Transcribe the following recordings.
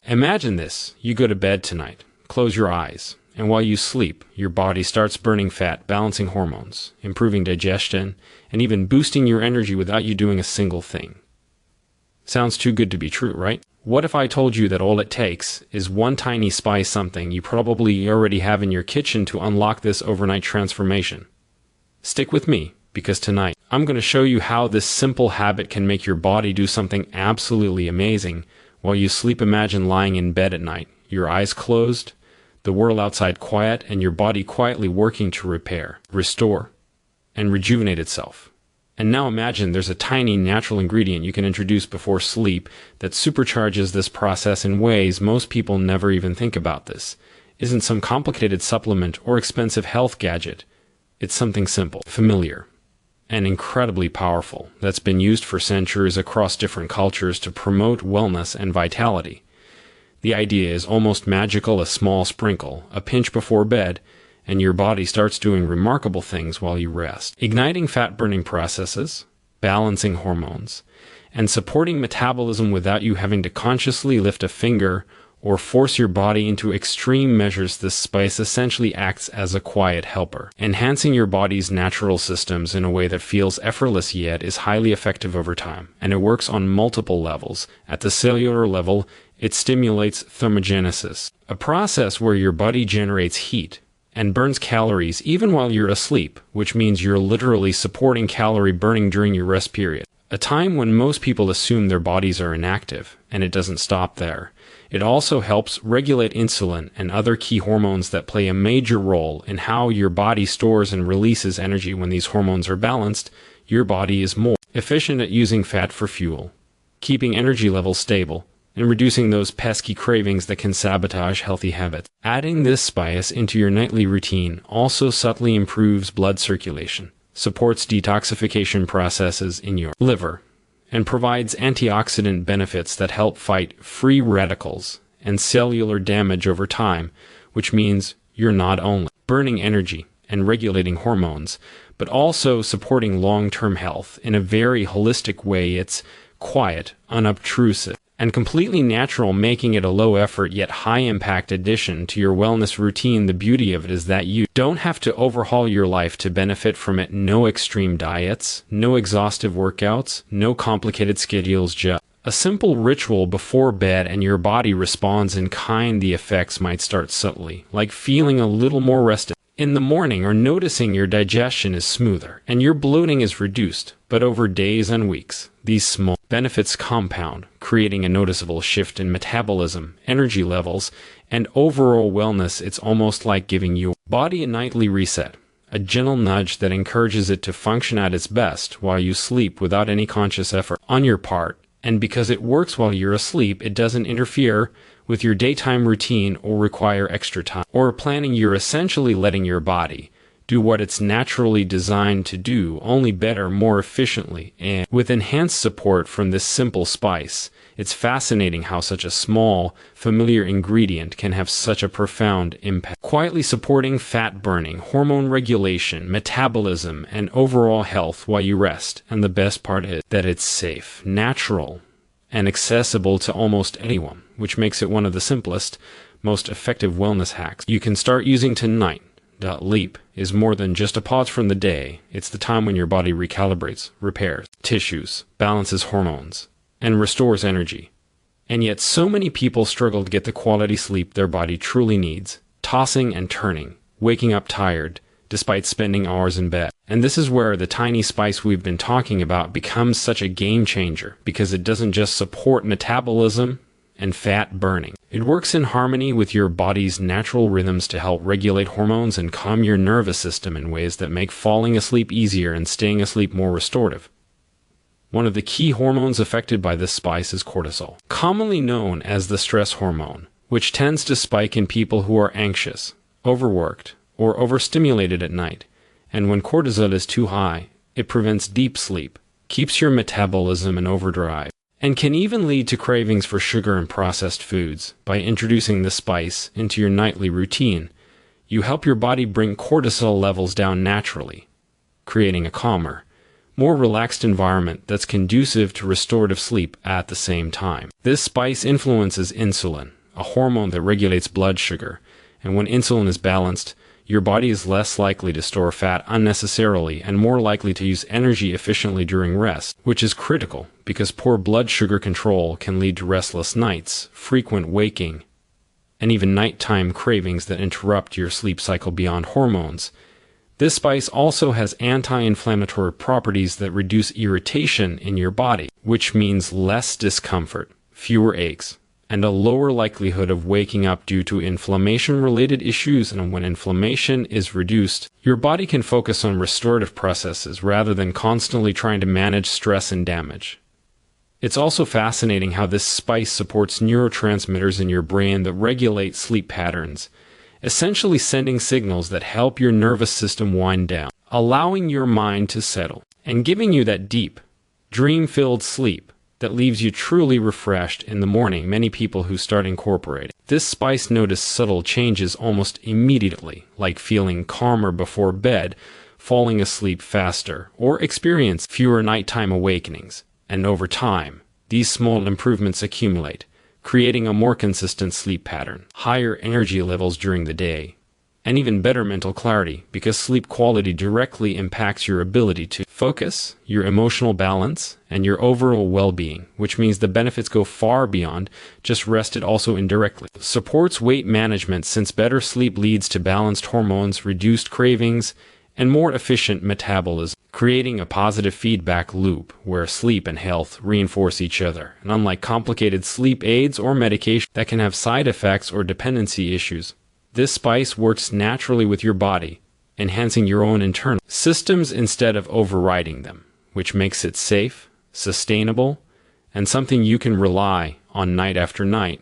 Imagine this. You go to bed tonight, close your eyes, and while you sleep, your body starts burning fat, balancing hormones, improving digestion, and even boosting your energy without you doing a single thing. Sounds too good to be true, right? What if I told you that all it takes is one tiny spice, something you probably already have in your kitchen, to unlock this overnight transformation? Stick with me, because tonight I'm going to show you how this simple habit can make your body do something absolutely amazing while you sleep. Imagine lying in bed at night, your eyes closed, the world outside quiet, and your body quietly working to repair, restore, and rejuvenate itself. And now imagine there's a tiny natural ingredient you can introduce before sleep that supercharges this process in ways most people never even think about. This isn't some complicated supplement or expensive health gadget. It's something simple, familiar, and incredibly powerful that's been used for centuries across different cultures to promote wellness and vitality. The idea is almost magical: a small sprinkle, a pinch before bed, and your body starts doing remarkable things while you rest, igniting fat-burning processes, balancing hormones, and supporting metabolism without you having to consciously lift a finger or force your body into extreme measures. This spice essentially acts as a quiet helper, enhancing your body's natural systems in a way that feels effortless yet is highly effective over time, and it works on multiple levels. At the cellular level, it stimulates thermogenesis, a process where your body generates heat and burns calories even while you're asleep, which means you're literally supporting calorie burning during your rest period, a time when most people assume their bodies are inactive, and it doesn't stop there. It also helps regulate insulin and other key hormones that play a major role in how your body stores and releases energy. When these hormones are balanced, your body is more efficient at using fat for fuel, keeping energy levels stable, and reducing those pesky cravings that can sabotage healthy habits. Adding this spice into your nightly routine also subtly improves blood circulation, supports detoxification processes in your liver, and provides antioxidant benefits that help fight free radicals and cellular damage over time, which means you're not only burning energy and regulating hormones, but also supporting long-term health in a very holistic way. It's quiet, unobtrusive, and completely natural, making it a low-effort yet high-impact addition to your wellness routine. The beauty of it is that you don't have to overhaul your life to benefit from it. No extreme diets, no exhaustive workouts, no complicated schedules, just a simple ritual before bed, and your body responds in kind. The effects might start subtly, like feeling a little more rested in the morning or noticing your digestion is smoother and your bloating is reduced. But over days and weeks, these small benefits compound, creating a noticeable shift in metabolism, energy levels, and overall wellness. It's almost like giving your body a nightly reset, a gentle nudge that encourages it to function at its best while you sleep without any conscious effort on your part. And because it works while you're asleep, it doesn't interfere with your daytime routine or require extra time or planning. You're essentially letting your body do what it's naturally designed to do, only better, more efficiently, and with enhanced support from this simple spice. It's fascinating how such a small, familiar ingredient can have such a profound impact, quietly supporting fat burning, hormone regulation, metabolism, and overall health while you rest. And the best part is that it's safe, natural, and accessible to almost anyone, which makes it one of the simplest, most effective wellness hacks you can start using tonight. Leap is more than just a pause from the day. It's the time when your body recalibrates, repairs tissues, balances hormones, and restores energy. And yet so many people struggle to get the quality sleep their body truly needs, tossing and turning, waking up tired, despite spending hours in bed. And this is where the tiny spice we've been talking about becomes such a game changer, because it doesn't just support metabolism and fat burning. It works in harmony with your body's natural rhythms to help regulate hormones and calm your nervous system in ways that make falling asleep easier and staying asleep more restorative. One of the key hormones affected by this spice is cortisol, commonly known as the stress hormone, which tends to spike in people who are anxious, overworked, or overstimulated at night. And when cortisol is too high, it prevents deep sleep, keeps your metabolism in overdrive, and can even lead to cravings for sugar and processed foods. By introducing this spice into your nightly routine, you help your body bring cortisol levels down naturally, creating a calmer, more relaxed environment that's conducive to restorative sleep at the same time. This spice influences insulin, a hormone that regulates blood sugar, and when insulin is balanced, your body is less likely to store fat unnecessarily and more likely to use energy efficiently during rest, which is critical because poor blood sugar control can lead to restless nights, frequent waking, and even nighttime cravings that interrupt your sleep cycle beyond hormones. This spice also has anti-inflammatory properties that reduce irritation in your body, which means less discomfort, fewer aches, and a lower likelihood of waking up due to inflammation-related issues. And when inflammation is reduced, your body can focus on restorative processes rather than constantly trying to manage stress and damage. It's also fascinating how this spice supports neurotransmitters in your brain that regulate sleep patterns, essentially sending signals that help your nervous system wind down, allowing your mind to settle, and giving you that deep, dream-filled sleep that leaves you truly refreshed in the morning. Many people who start incorporating this spice notice subtle changes almost immediately, like feeling calmer before bed, falling asleep faster, or experience fewer nighttime awakenings. And over time, these small improvements accumulate, creating a more consistent sleep pattern, higher energy levels during the day, and even better mental clarity, because sleep quality directly impacts your ability to focus, your emotional balance, and your overall well-being, which means the benefits go far beyond just rest. It also indirectly supports weight management, since better sleep leads to balanced hormones, reduced cravings, and more efficient metabolism, creating a positive feedback loop where sleep and health reinforce each other. And unlike complicated sleep aids or medication that can have side effects or dependency issues, this spice works naturally with your body, enhancing your own internal systems instead of overriding them, which makes it safe, sustainable, and something you can rely on night after night.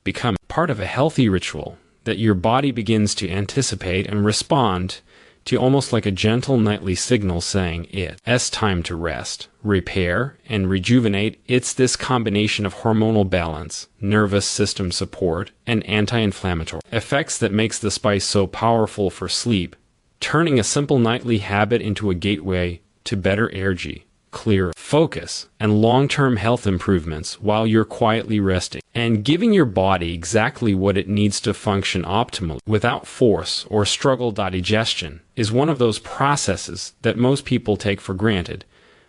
Become part of a healthy ritual that your body begins to anticipate and respond to, almost like a gentle nightly signal saying it's time to rest, repair, and rejuvenate. It's this combination of hormonal balance, nervous system support, and anti-inflammatory effects that makes the spice so powerful for sleep, turning a simple nightly habit into a gateway to better energy, clear focus, and long-term health improvements while you're quietly resting, and giving your body exactly what it needs to function optimally without force or struggle. Digestion is one of those processes that most people take for granted,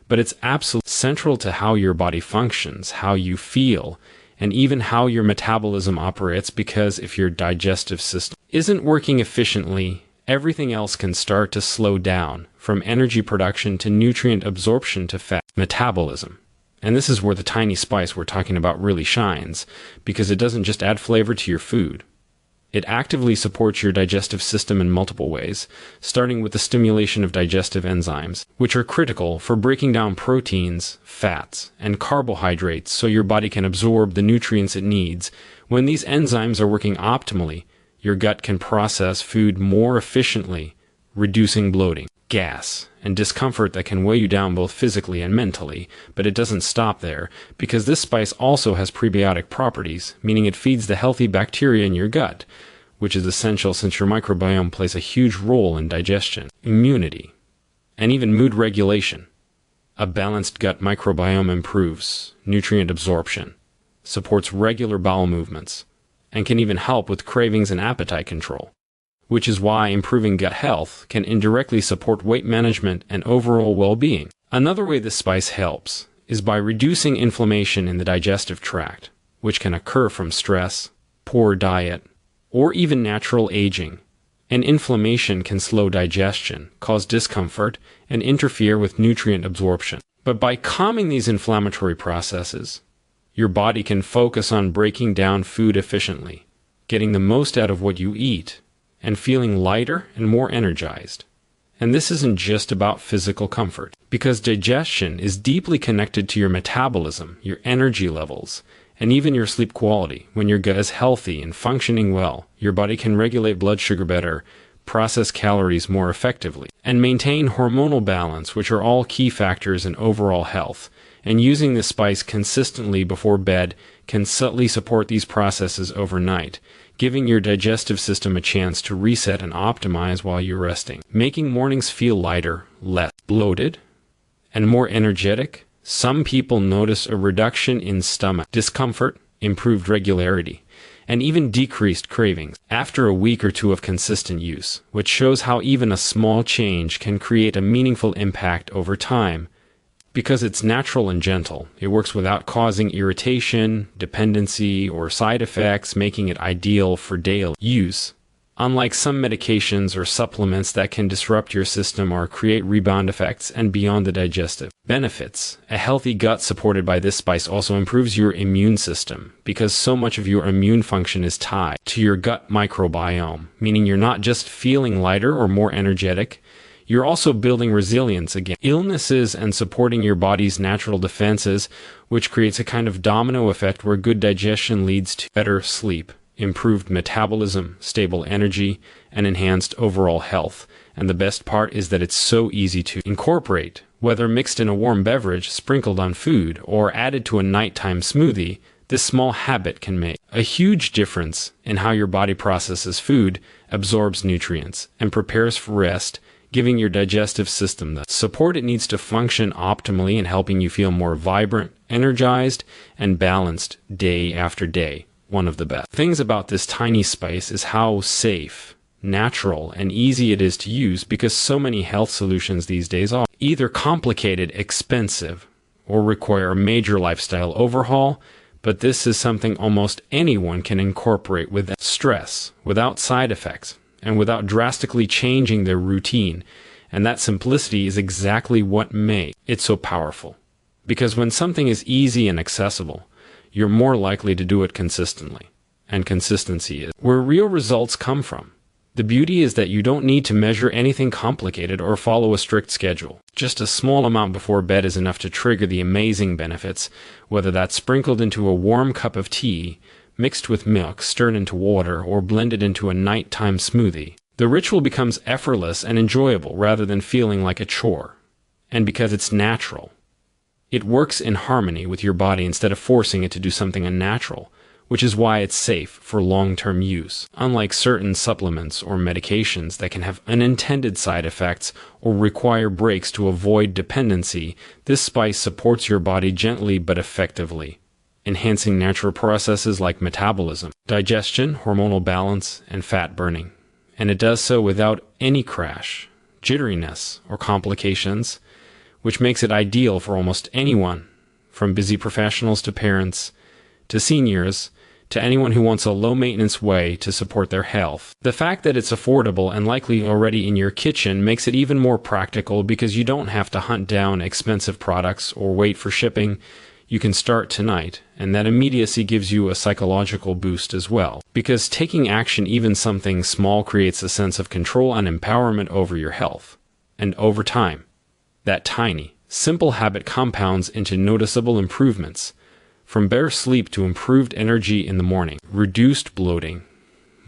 but it's absolutely central to how your body functions, how you feel, and even how your metabolism operates, because if your digestive system isn't working efficiently, everything else can start to slow down, from energy production to nutrient absorption to fat metabolism. And this is where the tiny spice we're talking about really shines, because it doesn't just add flavor to your food. It actively supports your digestive system in multiple ways, starting with the stimulation of digestive enzymes, which are critical for breaking down proteins, fats, and carbohydrates so your body can absorb the nutrients it needs. When these enzymes are working optimally, your gut can process food more efficiently, reducing bloating, gas, and discomfort that can weigh you down both physically and mentally. But it doesn't stop there, because this spice also has prebiotic properties, meaning it feeds the healthy bacteria in your gut, which is essential since your microbiome plays a huge role in digestion, immunity, and even mood regulation. A balanced gut microbiome improves nutrient absorption, supports regular bowel movements, and can even help with cravings and appetite control, which is why improving gut health can indirectly support weight management and overall well-being. Another way this spice helps is by reducing inflammation in the digestive tract, which can occur from stress, poor diet, or even natural aging. And inflammation can slow digestion, cause discomfort, and interfere with nutrient absorption. But by calming these inflammatory processes, your body can focus on breaking down food efficiently, getting the most out of what you eat, and feeling lighter and more energized. And this isn't just about physical comfort, because digestion is deeply connected to your metabolism, your energy levels, and even your sleep quality. When your gut is healthy and functioning well, your body can regulate blood sugar better, process calories more effectively, and maintain hormonal balance, which are all key factors in overall health. And using this spice consistently before bed can subtly support these processes overnight, giving your digestive system a chance to reset and optimize while you're resting, making mornings feel lighter, less bloated, and more energetic. Some people notice a reduction in stomach discomfort, improved regularity, and even decreased cravings after a week or two of consistent use, which shows how even a small change can create a meaningful impact over time. Because it's natural and gentle, it works without causing irritation, dependency, or side effects, making it ideal for daily use. Unlike some medications or supplements that can disrupt your system or create rebound effects and beyond the digestive benefits, a healthy gut supported by this spice also improves your immune system, because so much of your immune function is tied to your gut microbiome, meaning you're not just feeling lighter or more energetic, you're also building resilience against illnesses and supporting your body's natural defenses, which creates a kind of domino effect where good digestion leads to better sleep, improved metabolism, stable energy, and enhanced overall health. And the best part is that it's so easy to incorporate, whether mixed in a warm beverage, sprinkled on food, or added to a nighttime smoothie. This small habit can make a huge difference in how your body processes food, absorbs nutrients, and prepares for rest, giving your digestive system the support it needs to function optimally and helping you feel more vibrant, energized, and balanced day after day. One of the best things about this tiny spice is how safe, natural, and easy it is to use, because so many health solutions these days are either complicated, expensive, or require a major lifestyle overhaul, but this is something almost anyone can incorporate without stress, without side effects, and without drastically changing their routine. And that simplicity is exactly what makes it so powerful. Because when something is easy and accessible, you're more likely to do it consistently. And consistency is where real results come from. The beauty is that you don't need to measure anything complicated or follow a strict schedule. Just a small amount before bed is enough to trigger the amazing benefits, whether that's sprinkled into a warm cup of tea, mixed with milk, stirred into water, or blended into a nighttime smoothie. The ritual becomes effortless and enjoyable rather than feeling like a chore. And because it's natural, it works in harmony with your body instead of forcing it to do something unnatural, which is why it's safe for long-term use. Unlike certain supplements or medications that can have unintended side effects or require breaks to avoid dependency, this spice supports your body gently but effectively, enhancing natural processes like metabolism, digestion, hormonal balance, and fat burning. And it does so without any crash, jitteriness, or complications, which makes it ideal for almost anyone, from busy professionals to parents, to seniors, to anyone who wants a low-maintenance way to support their health. The fact that it's affordable and likely already in your kitchen makes it even more practical, because you don't have to hunt down expensive products or wait for shipping. You can start tonight, and that immediacy gives you a psychological boost as well, because taking action, even something small, creates a sense of control and empowerment over your health. And over time, that tiny, simple habit compounds into noticeable improvements, from better sleep to improved energy in the morning, reduced bloating,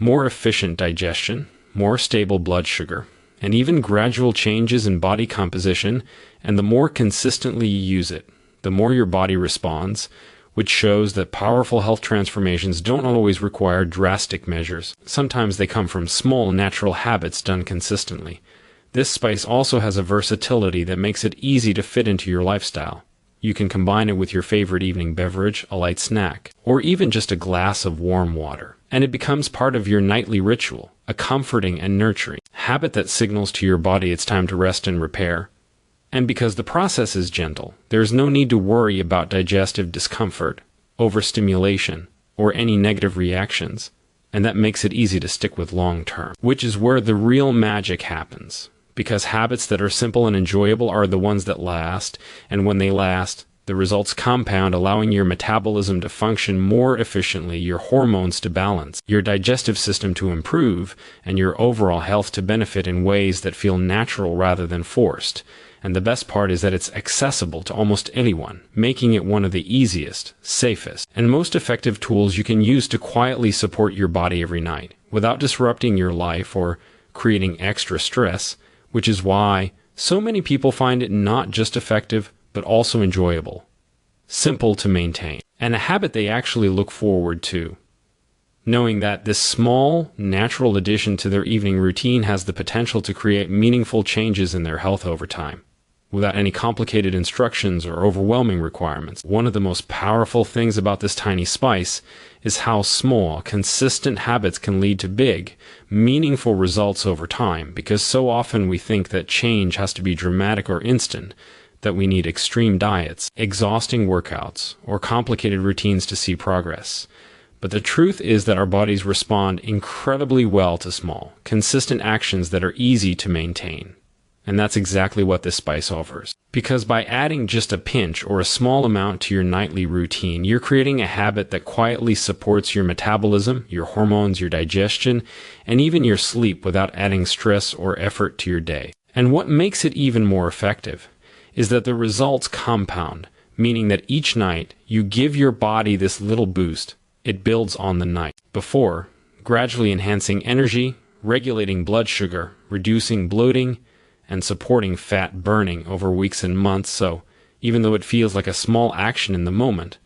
more efficient digestion, more stable blood sugar, and even gradual changes in body composition. And the more consistently you use it, the more your body responds, which shows that powerful health transformations don't always require drastic measures. Sometimes they come from small, natural habits done consistently. This spice also has a versatility that makes it easy to fit into your lifestyle. You can combine it with your favorite evening beverage, a light snack, or even just a glass of warm water, and it becomes part of your nightly ritual, a comforting and nurturing habit that signals to your body it's time to rest and repair. And because the process is gentle, there is no need to worry about digestive discomfort, overstimulation, or any negative reactions, and that makes it easy to stick with long term, which is where the real magic happens. Because habits that are simple and enjoyable are the ones that last, and when they last, the results compound, allowing your metabolism to function more efficiently, your hormones to balance, your digestive system to improve, and your overall health to benefit in ways that feel natural rather than forced. And the best part is that it's accessible to almost anyone, making it one of the easiest, safest, and most effective tools you can use to quietly support your body every night, without disrupting your life or creating extra stress, which is why so many people find it not just effective, but also enjoyable, simple to maintain, and a habit they actually look forward to, knowing that this small, natural addition to their evening routine has the potential to create meaningful changes in their health over time. without any complicated instructions or overwhelming requirements. One of the most powerful things about this tiny spice is how small, consistent habits can lead to big, meaningful results over time, because so often we think that change has to be dramatic or instant, that we need extreme diets, exhausting workouts, or complicated routines to see progress. But the truth is that our bodies respond incredibly well to small, consistent actions that are easy to maintain. And that's exactly what this spice offers. Because by adding just a pinch or a small amount to your nightly routine, you're creating a habit that quietly supports your metabolism, your hormones, your digestion, and even your sleep without adding stress or effort to your day. And what makes it even more effective is that the results compound, meaning that each night you give your body this little boost. It builds on the night before, gradually enhancing energy, regulating blood sugar, reducing bloating, and supporting fat burning over weeks and months. So, even though it feels like a small action in the moment,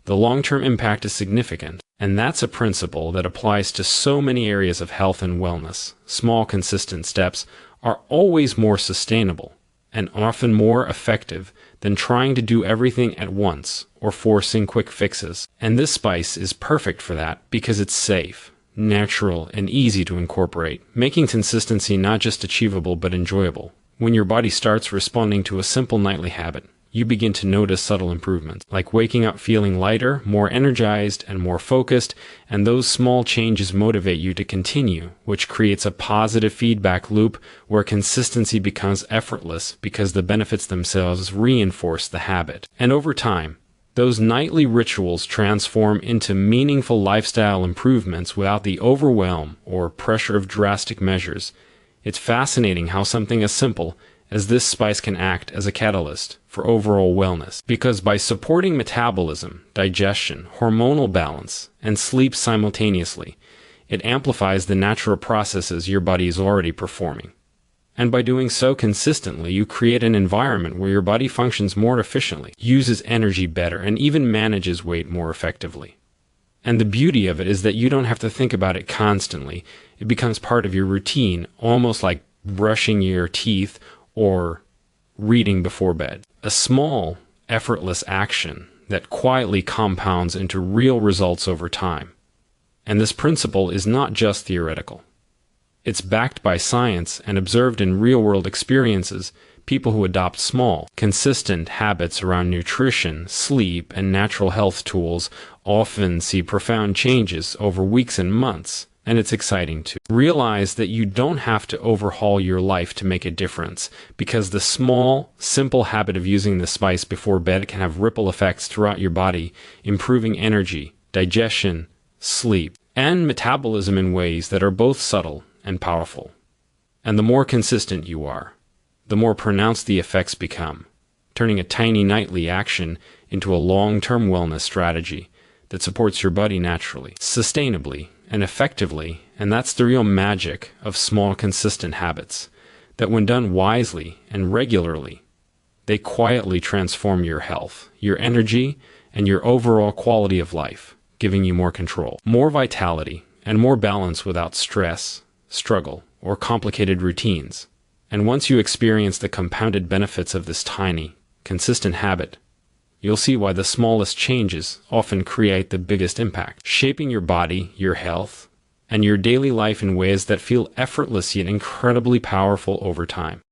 the long-term impact is significant. And that's a principle that applies to so many areas of health and wellness. Small, consistent steps are always more sustainable and often more effective than trying to do everything at once or forcing quick fixes. And this spice is perfect for that because it's safe, natural, and easy to incorporate, making consistency not just achievable but enjoyable. When your body starts responding to a simple nightly habit, you begin to notice subtle improvements, like waking up feeling lighter, more energized, and more focused, and those small changes motivate you to continue, which creates a positive feedback loop where consistency becomes effortless because the benefits themselves reinforce the habit. And over time, those nightly rituals transform into meaningful lifestyle improvements without the overwhelm or pressure of drastic measures. It's fascinating how something as simple as this spice can act as a catalyst for overall wellness, because by supporting metabolism, digestion, hormonal balance, and sleep simultaneously, it amplifies the natural processes your body is already performing. And by doing so consistently, you create an environment where your body functions more efficiently, uses energy better, and even manages weight more effectively. And the beauty of it is that you don't have to think about it constantly. It becomes part of your routine, almost like brushing your teeth or reading before bed. A small, effortless action that quietly compounds into real results over time. And this principle is not just theoretical. It's backed by science and observed in real-world experiences. People who adopt small, consistent habits around nutrition, sleep, and natural health tools often see profound changes over weeks and months. And it's exciting to realize that you don't have to overhaul your life to make a difference, because the small, simple habit of using the spice before bed can have ripple effects throughout your body, improving energy, digestion, sleep, and metabolism in ways that are both subtle and powerful. And the more consistent you are, the more pronounced the effects become, turning a tiny nightly action into a long-term wellness strategy that supports your body naturally, sustainably, and effectively. And that's the real magic of small, consistent habits, that when done wisely and regularly, they quietly transform your health, your energy, and your overall quality of life, giving you more control, more vitality, and more balance without stress, struggle, or complicated routines. And once you experience the compounded benefits of this tiny, consistent habit, you'll see why the smallest changes often create the biggest impact, shaping your body, your health, and your daily life in ways that feel effortless yet incredibly powerful over time.